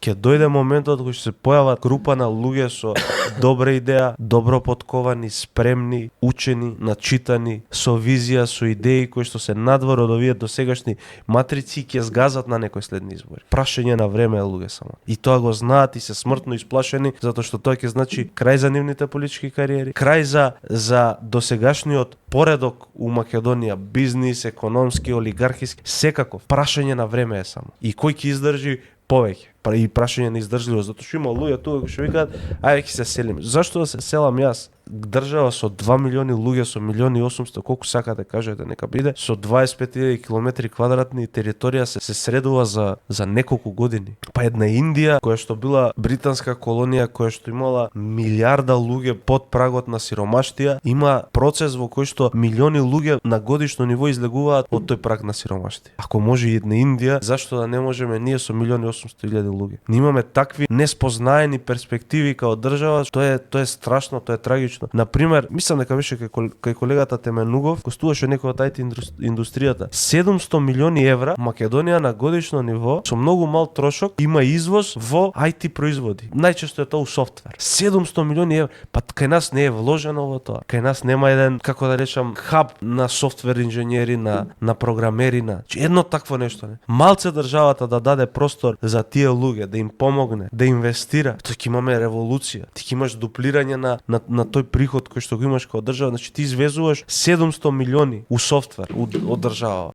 Ќе дојде моментот кој ќе се појават група на луѓе со добра идеја, добро подковани, спремни, учени, начитани, со визија, со идеи кои што се надвор од овие досегашни матрици ќе згазат на некои следни избори. Прашање на време е, луѓе, само. И тоа го знаат и се смртно исплашени, затоа што тоа ќе значи крај за нивните политички кариери, крај за досегашниот поредок у Македонија, бизнис, економски, олигархиски, секако прашање на време е само. И кој ќе издржи повеќе? И прашање на издржливост, затоа што има луѓе тука кои што викаат, ајде ќе се селиме. Зашто да се селам јас? Држава со 2 милиони луѓе, со 1.800.000, колку сакате кажете, нека биде, со 25.000 километри квадратни територија се средува за неколку години. Па една Индија, која што била британска колонија, која што имала милиарда луѓе под прагот на сиромаштија, има процес во кој што милиони луѓе на годишно ниво излегуваат од тој праг на сиромаштија. Ако може и една Индија, зашто да не можеме ние со 1.800.000 луѓе? Ние имаме такви неспознаени перспективи као држава, тоа е страшно, тоа е трагично. Например, мислам дека беше кај колегата Теменугов, гостуваше некој од IT индустријата. 700 милиони евра Македонија на годишно ниво со многу мал трошок има извоз во IT производи. Најчесто е тоа у софтвер. 700 милиони евра, па кај нас не е вложено во тоа. Кај нас нема еден, како да речам, хаб на софтвер инженери, на програмери, едно такво нешто, не. Малце државата да даде простор за тие луѓе, да им помогне, да инвестира, тоа ќе имаме револуција. Ти ќе имаш дуплирање на тој приход кој што го имаш како држава, значи ти извезуваш 700 милиони у софтвер од држава.